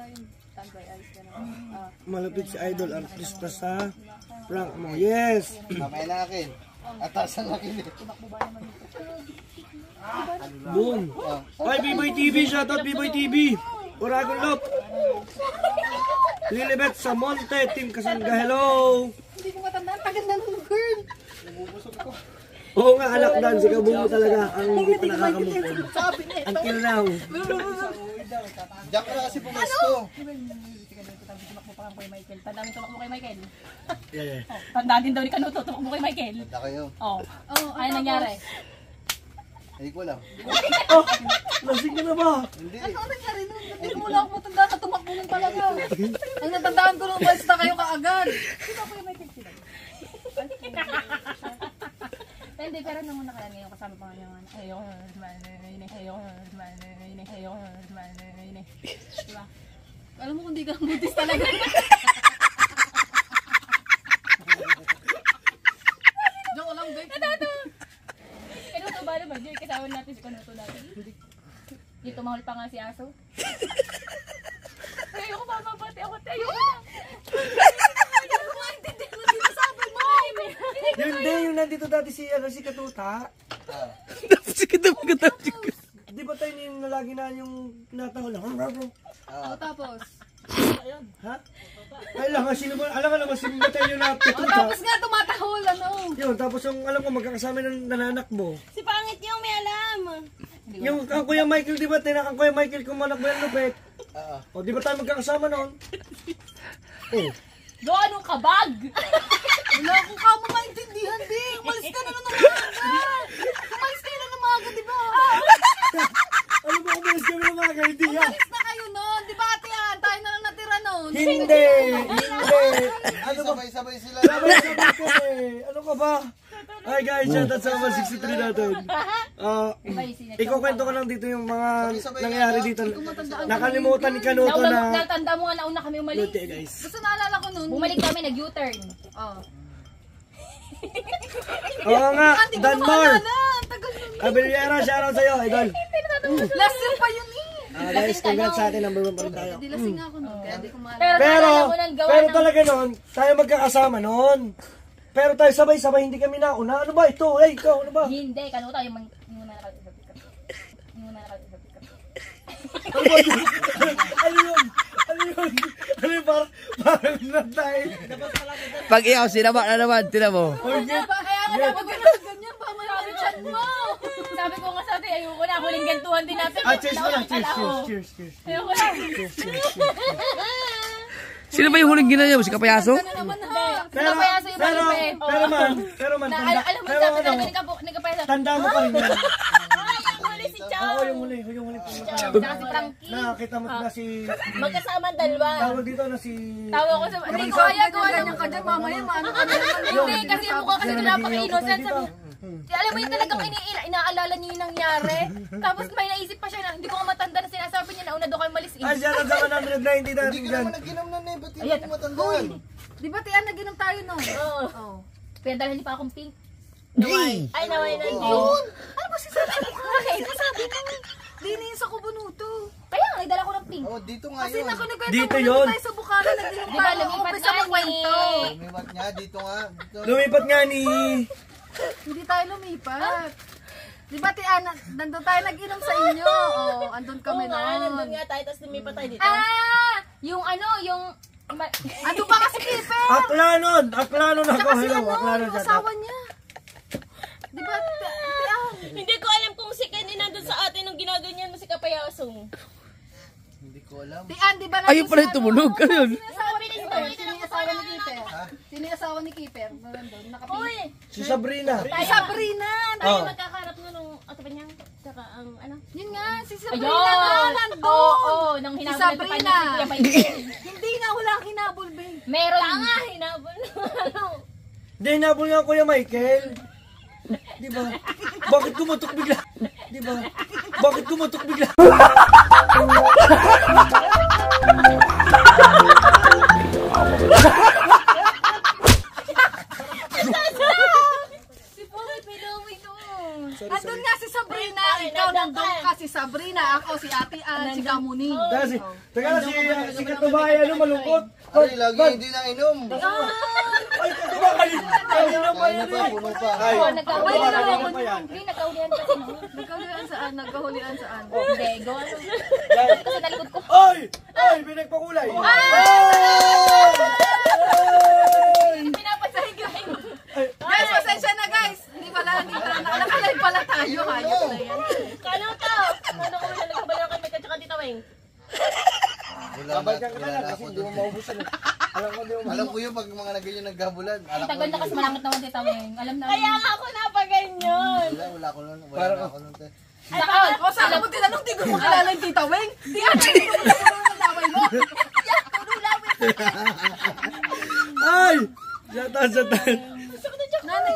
yung Tanbay Ice. Malapit si Idol artista sa prank mo. Yes! Kamay na akin. Atasan na akin eh. Boom! Ay, B-Boy TV! Shoutout B-Boy TV! Uragon Lop! Lilibet sa Monte, Team Kasangga, hello! Hindi ko matandaan, tagal na nung girl. Oo nga, alak dan, si Kabong mo talaga ang hindi pa nakakamukon. Until now. Diyan ka na kasi pumasto. Tumakbo pa kay Michael. Tandaan mo tumakbo kay Michael. Yeah. Tandaan din daw ni Kanuto, tumakbo kay Michael. Tanda kayo. Oo. Ano nangyari? Hindi ko alam. Oh! Lasing ka na ba? Hindi. Ano nangyari nun? Hindi ko mula ako matandaan na tumakbo nun talaga. Ang natandaan ko nung umalis na kayo kaagad. Tumakbo kay Michael sila. Hindi, pero nung muna kaya ngayon kasama pa nga naman. Ayoko. Diba? Alam mo kung di ka mutis talaga. Joke lang, babe. Natatawa. Kanuto ba naman? Yung kasama natin si Kanuto natin. Yung tumahol pa nga si Aso. Ayoko mamabati ako. Ayoko na. Ayoko nga, hindi ko sabi mo. Yung nandito dati si Katuta. Tapos si Katuta. Di ba tayo yung nalagi na yung natahol lang? Tapos? Ha? Alam ka naman sino tayo yung Katuta. Tapos nga tumatahol, ano? Yun, tapos yung alam ko magkakasama ng nananakbo. Si pangit yung may alam. Yung ang Kuya Michael, di ba tinakang Kuya Michael kung manakbo yung lupit? O di ba tayo magkakasama noon? Oh. Do, anong kabag? Wala akong kamo maintindihan, di. Umalis ka na ng umaga. Umalis kayo na ng umaga, di ba? Ano ba umalis kami ng mga hindi ha? Umalis na kayo noon, di ba ate yan? Tayo na lang natira noon. Hindi! Ano ba? Sabay-sabay sila. Sabay-sabay ko eh. Ano ka ba? Hi guys, shoutout sa 163 natin. Ikukwento ko lang dito yung mga nangyari dito. Nakalimutan ni Kanuto na... Natanda mo nga nauna kami umalis. Luti guys. Basta naalala ko noon. Bumalik kami, nag-U-turn. Oo nga, Danmar. Abiliera, shoutout sa'yo, idol. Last year pa yun eh. Guys, congrats sa atin, number 1 pa rin tayo. Di lasing nga ako noon, kaya di ko maalala. Pero talaga noon, tayo magkakasama noon. Pero tayo sabay-sabay, hindi kami nauna. Ano ba ito? Eh, ikaw, ano ba? Hindi, Kanuto, yung muna nakalimutan. Ano yun? Ano yun? Parang natay. Pag iyaw, sinaba na naman, tinan mo. Kaya nga dapat ganyan, pa maraming chat mo. Sabi ko nga sa atin, ayoko na, huling gantuhan din natin. Cheers mo lang, cheers. Ayoko na. Sino ba yung huling ginanya mo? Si Kapayaso? Pero man, tanda. alam mo, sabi talaga ni Kapayaso. Tanda mo pa rin yan. Yung huli si Chow. Oo, yung huli pumunta. Tsaka si Frankie. Nakakita mo na si... Magkasama ang dalawa. Tawag dito na si... Tawa ko sa... Hindi ko kaya gawa niya ka dyan, mamaya maano ka na naman. Hindi, kasi mukha kasi napaka-innocent. Alam mo yun talagang inaalala niyo yung nangyari. Tapos may naisip pa siya na hindi ko matanda na sinasabi niya na una doon kayo malis. Ay, siya sa 190 natin dyan. Hindi ka naman nag-inom na eh. Ba't hindi mo matandaan? Di ba tiyan nag-inom tayo noon? Oo. Pero dahil hindi pa akong pink. Ay, naway na Yun! Ano ba sinasabi mo kahit? Sabi ko, diniin sa kubunuto. Kaya nga, nagdala ko ng pink. Oh, dito nga Kasi yun. nagkwento Dito ko yun. na tayo sa Bukana, nag-inom tayo. Umpisa ng kwento. Lumipat nga, dito nga. Lumipat nga ni... Hindi tayo lumipat. Di ba tiyan, nandun tayo nag-inom sa inyo. Oo, andun kami noon. nandun nga tayo, tapos lumipat tayo dito. Yung ano, yung... Ano ba kasi Kipper? Aklanon ako. Tsaka si Hello, ano, Aklanon yung dyan. asawa niya. Di ba, tiyan? Hindi ko alam kung si Ken nandun sa atin nung ginaganyan mo si Kapayasong. Hindi ko alam. Tiyan, di ba Ayun pala yung tumunog. Ano yun? Sino yung asawa ni Kipper? Sino yung asawa ni Kipper? Nandun, nakapili. Si Sabrina. Si Sabrina. Tayo magkakaharap na nung ato pa niya. Tsaka ang ano. Yun nga, si Sabrina na nandun. Oo, nang Si hinabol Sabrina. Hindi nga, wala kang hinabol, babe. Meron. Tanga, hinabol. Hindi, hinabol nga Kuya Michael. Di ba? Bakit kumatok bigla? Di ba? Bakit kumatok bigla? Si Pumit, may lumi to. Andun nga si Sabrina. Ikaw nandun ka si Sabrina. Ako si Ate Ann, si Kamuning. Kasi, Teka na, si Katubaya, ano, malungkot. Ay, lagi hindi na inom. Ay, Katubaya, kanina pa Kain na yan pa, eh. puno pa. Ay, Nagkahulian kanina ako. pa yan. Hindi, nagkahulian kasi no. Nagkahulian saan? Nagkahulian saan? Hindi, gawa mo. Kasi nalikod ko. Ay! Ay! May nagpakulay! Pinapasahin ko lang. Guys, pasensya na guys! Hindi pala, nakalive pala tayo. Hayop na yan. Kano to? Kano ko na nagkabala kay Mika tsaka Tita Weng? Wala Babalikan ka na kilala lang kasi ako hindi mo doon. maubusan eh. Alam ko, di mo Alam ko yun pag mga naganyan naghabulan. Alam ko Tagal na kasi malangit naman Tita Weng. Alam na. Kaya nga ako napaganyan. Wala ako nun. Wala na ako nun. te. Saan? O saan mo tinanong? Di ko makalala yung Tita Weng. Di ano, hindi ko makalala mo. Ay! Shoutout, shoutout. Nanay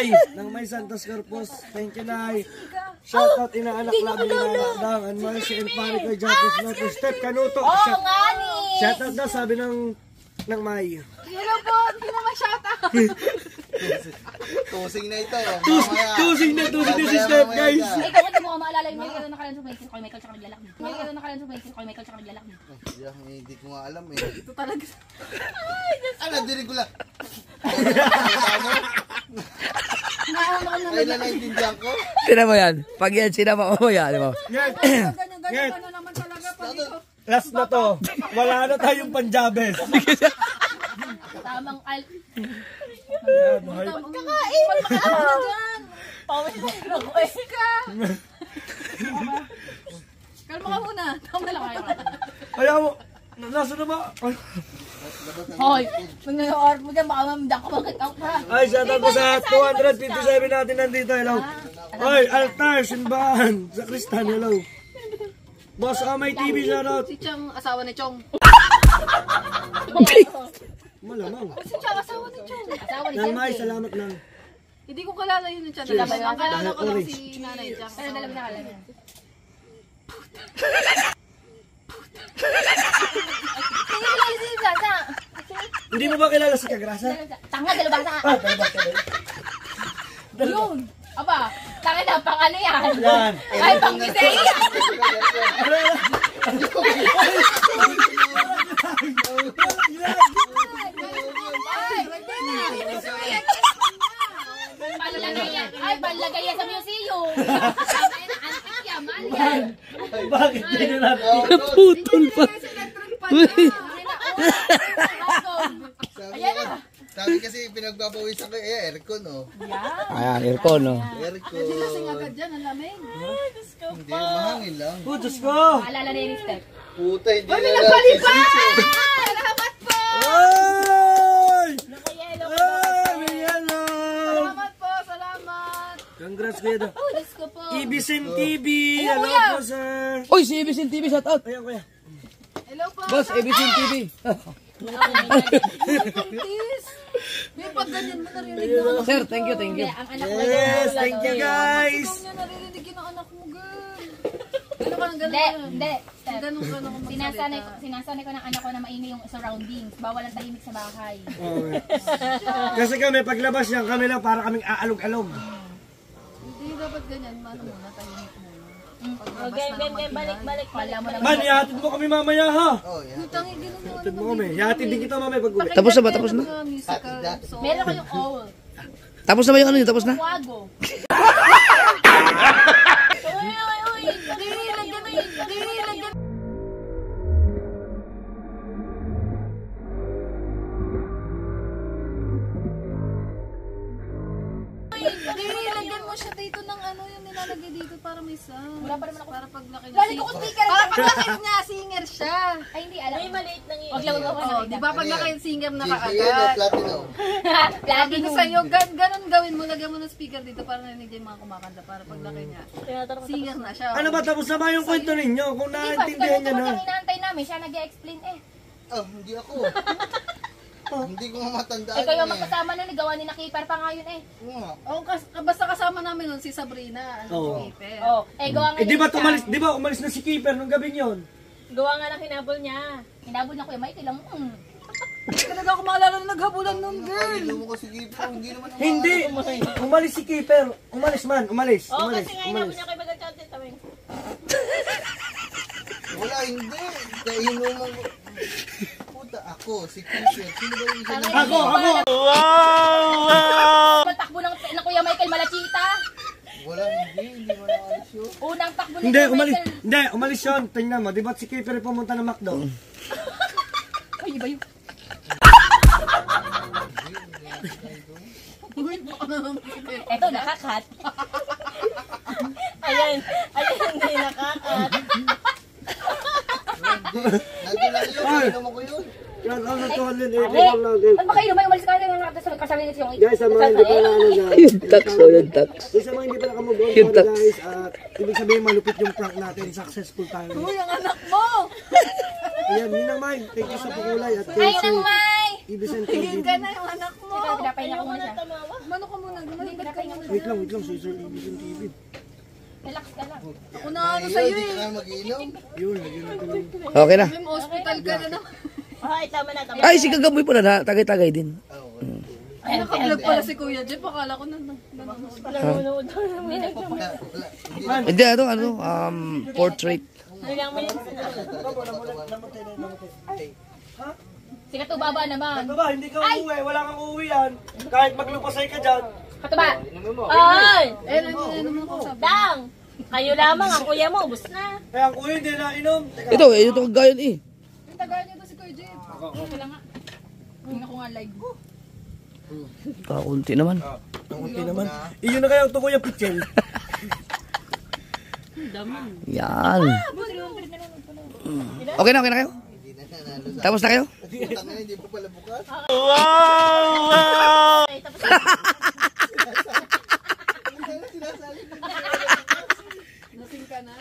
niya. Nang May Santos Corpus. Thank you, Nay. Shoutout, inaanak lang ni Nanak Dang. And Marcy and Pari kay Japos Lopez. Step Canuto. Oo nga ni. Shoutout daw, sabi ng May. Hello po, hindi naman shout out. Tusing na ito. Tusing na si Step, guys. Ikaw hindi mo ka maalala yung may gano'n nakalan sa Michael. Kay Michael tsaka naglalak mo. May gano'n nakalan sa Michael. Kay Michael tsaka naglalak mo. Hindi ko nga alam eh. Ito talaga. Ano, dinig ko lang. Naano ko na. Ay, na naintindihan ko. Sino mo yan? Pag yan, sinama mo yan, di ba? Ganyan ano naman talaga pag ito. Last na to. Wala na tayong Panjabes. Tamang al... Ayan, hay. Kakain! Pagmakain na dyan! Pawis na ako eh. Kalma ka muna. Tama lang kayo. Kaya mo, nasa na ba? Ay. Hoy! Pag nag-order mo dyan, baka mamda ka mag-out ha. Ay, shoutout po sa 257 natin nandito. Hello. Ay, altar, simbahan. Sa Kristan, hello. Boss Amay TV, shoutout. Si Chong, asawa ni Chong. Malamang. Si Chong, asawa ni Chong. Asawa ni Nang May, Chelsea. salamat lang. Hindi ko kalala yun yung channel. Ang kalala ko lang si Nanay Chong. Pero dalawa na kalan. Hindi mo ba kilala si Kagrasa? Tanga, dalubasa ka. Ah, dalawa ka ba? Yun! Aba, tanga na, pang ano yan? Yan. Ay, pang gisay yan! Ay, wala na. Panlagay yan. Ay, panlagay yan sa museum. Ay, na, antik yan, mahal yan. Bakit hindi natin? Naputol pa. Ayan na. Sabi kasi pinagpapawisan ko eh, aircon oh. Ayan, aircon, no? Aircon. Lasing agad dyan, ang lamig. Hindi, mahangin lang. Oh, Diyos ko! Maalala na yung step. Puta, hindi na natin. Salamat po! Ay! Nakayelo. Ay, may yellow! Salamat po, salamat! Congrats kuya daw. Oh, Diyos ko po. Ibisin TV! Hello po, sir! Uy, si Ebisin TV, shout out. Ayan kuya. Hello po! Boss, Ebisin TV. Tis! May pag ganyan mo narinig na anak Sir, thank you, thank you. Ang anak mo. Yes, thank you guys! Ikaw niya naririnig yun ang anak mo, girl. Ano ka nang ganun? Hindi, hindi. Step. Ganun ka nang Sinasanay ko ng anak ko na maingay yung surroundings. Bawal ang tahimik sa bahay. Okay. Kasi kami, paglabas yan, kami lang para kaming aalog-alog. Hindi dapat ganyan. Mano muna, tahimik muna. Okay, game, balik. Wala mo naman. Man, ihatid mo kami mamaya ha! Oh, yan. Tangi, ganun yung Ihatid mo kami. Ihatid din kita mamaya pag uwi. Tapos na ba? Tapos na? musical song. Meron kayong owl. Tapos na ba yung ano yun? Tapos na? Wago. Uy. Dinilag ka na yun. Dinilag ka. Nilagyan mo siya dito ng ano yung nilalagay dito para may sound. Wala pa naman ako. Para paglaki niya. Lali ko kung speaker. Para paglaki niya, singer siya. Ay, hindi alam. May maliit lang yun. Wag lang ako. Oh, di ba paglaki singer na Yellow, kaagad? platinum. Lagi ko sa'yo, ganun gawin mo, lagyan mo ng speaker dito para narinig yung mga kumakanta para paglaki niya. Tinatanong ko. Singer na siya. Ano ba, tapos na ba yung kwento ninyo? Kung Di ba? naiintindihan nyo na. Yung inaantay namin, siya nag-explain eh. Oh, hindi ako. Hindi ko nga matandaan. Eh kayo eh. magkasama na, nagawa ni Nakiper pa nga yun eh. Oo nga. Oh, basta kasama namin nun si Sabrina, ano Oo. si Keeper. Oh, eh gawa nga Eh di ba siya. umalis na si Keeper nung gabi yun? Gawa nga ng hinabol niya. Hinabol niya Kuya Mike, lang. Talaga ako maalala na naghabulan nun, girl. Hindi mo ko sige po. Hindi naman ako. Hindi! Umalis si Keeper. Umalis man, umalis. Oo, Umalis, kasi nga hinabol umalis. niya kay Bagay Chante. Tawing. Wala, hindi. Kainuman ko. Puta, ako, si Christian. Sino ba yung isa na? Ako! Takbo ng Kuya Michael Malachita. Wala, hindi mo nakalis yun. Unang takbo ni Hindi, Kuya umalis. Michael. Hindi, umalis yun. Tingnan mo, di ba si Kiefer pumunta ng McDo? Ay, iba yun. Eto, nakakat. Ayan, hindi nakakat. Nandun lang yun, Ay! kainuman ko yun. Yan, ano to, Ale, ano ba kayo? May umalis ka na kasama niyo yung Guys, sa mga hindi pa na ano dyan. Yung tax, yung tax. Yung sa mga hindi pa nakamove on, Yung sorry tax. guys. Ibig sabihin malupit yung prank natin. Successful tayo. Uy, ang anak mo! Ayan, Ninang May. Thank you sa pakulay. At Ay, kay nang may! Ibisen Tingin TV. ka na yung anak mo! Pinapahinga ko muna siya. Mano ka muna, gumaligad ka muna. Wait lang, si Sir Ibisen TV. Relax ka lang. Ako na ano sa'yo Hindi eh. ka na mag-inom. Yun, lagyan natin yung... Okay na. May hospital ka na naman. Okay, tama na. Ay, si Kagaboy pala na. Tagay-tagay din. Ay, naka-vlog pala si Kuya Jeff. Akala ko nanonood. Nanonood daw naman. Hindi, portrait. Nilang mo yun. Si Katubaba naman. Ano ba, hindi ka uuwi. Wala kang uuwi yan. Kahit maglupasay ka dyan. Katuba! Ay! Eh, nandiyan naman ako sabi. Dang! Kayo lamang, ang kuya mo, ubus na. Kaya ang kuya hindi na inom. Teka. Ito kagayan eh. Yung tagal niya to si Kuya Jeff. Wala nga. Tingnan ko nga live. Kakunti naman. Kunti naman. Iyon na kaya ito kuya Pichel. Yan. Okay na kayo? Tapos na kayo? Putang na, hindi pa pala bukas. Lasing ka na?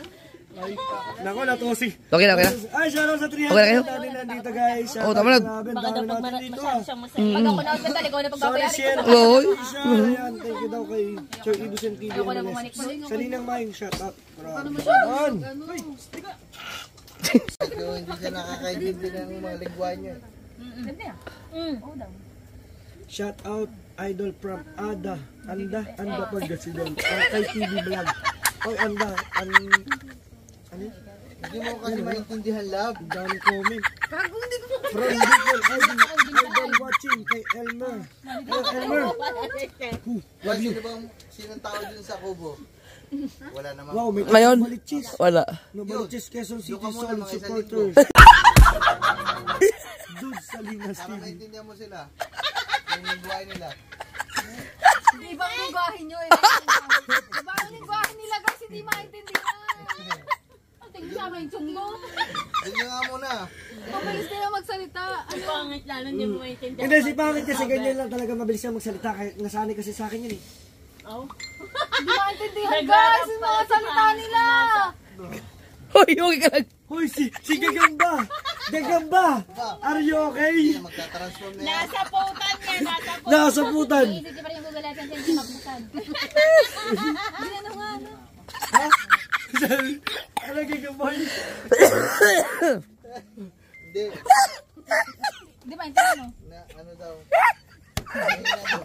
Nako, natosing. Okay na. Ay, shoutout sa 300 Okay na kayo? natin nandito guys. Shoutout tama na. grabe, Baka daw dami pag natin dito masyado siyang masaya. Pag ako na-hospital, ikaw na Sorry, pagbabayari Shen. ko. Oy. Ayan, thank you daw kay Sir Ibisen TV. Ako na bumalik mo. Sa Ninang Mayang, shoutout. Paano masyado? Ayan. Ano? Ito, hindi siya nakakaintindi ng mga lingwa niya. Ganda yan. Oo daw. Shoutout, idol from Anda Pagkasidan. Kay TV Vlog. Oy, Anda. Hindi mo kasi maintindihan, love. Dami comment. Gago, hindi ko From Bicol, idol watching kay Elmer. Elmer. Kasi di ba sinong tao dun sa Kubo? Wala naman. Wow, may Ngayon? Balichis. Wala. No, Balichis, Quezon City, Doon ka muna, solid mga isang supporters. Dude, Salinas Para TV. maintindihan mo sila. Yung lingwahe nila. ibang lingwahe nyo eh. Ibang lingwahe nila guys, hindi maintindihan. Tingin sa amin, chunggo. Doon nyo nga muna. Mabilis nila magsalita. Ang pangit lalo, hindi mo maintindihan. Hindi, si Pangit kasi ganyan lang talaga mabilis siya magsalita. Kaya nasanay kasi sa akin yun eh. Hindi maintindihan guys, yung mga salita nila. Hoy, okay ka lang. Hoy, si Gagamba! Gagamba! Are you okay? Hindi na magtatransform na yan. Nasa putan niya, nasa putan. Nakasaputan! Iisip niya pa rin yung Google Adsense yung magbukan. Ano nga, ano? Ha? Ano Gagamba? Hindi. Di ba, intindihan mo? Na, ano daw. Ayun na daw.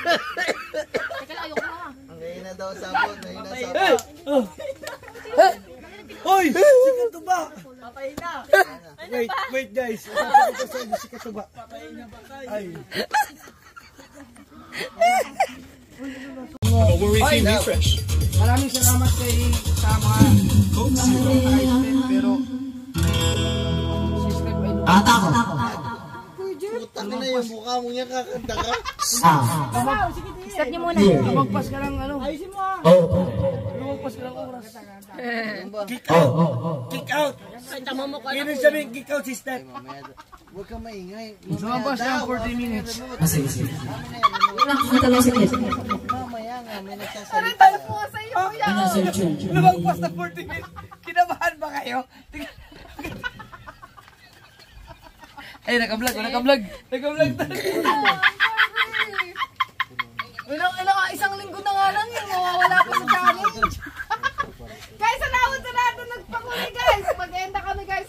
Teka lang, ayoko na. Ngayon na daw sabon. Ngayon na sabon. Hoy! Si Katuba! Wait guys. Ipapakita sa inyo si Katuba. Ay. Maraming salamat kay sa mga coach pero Putang na yung mukha mo niya kakanta ka. Start niyo muna. lumagpas ka lang ano. Lumagpas ka lang oras. Kick out. Tama mo ka na. Ibig sabihin kick out si Steph. Mamaya daw. Huwag kang maingay. Lumabas lang 40 minutes. Mamaya nga, may nagsasalita. Tayo po sa iyo, kuya. Lumagpas na 40 minutes. Kinabahan ba kayo? Ay, naka-vlog tayo. Isang linggo na nga lang yun. Mawawala pa sa challenge. Guys, salamat sa lahat na nagpakuli guys. Mag-enda kami guys.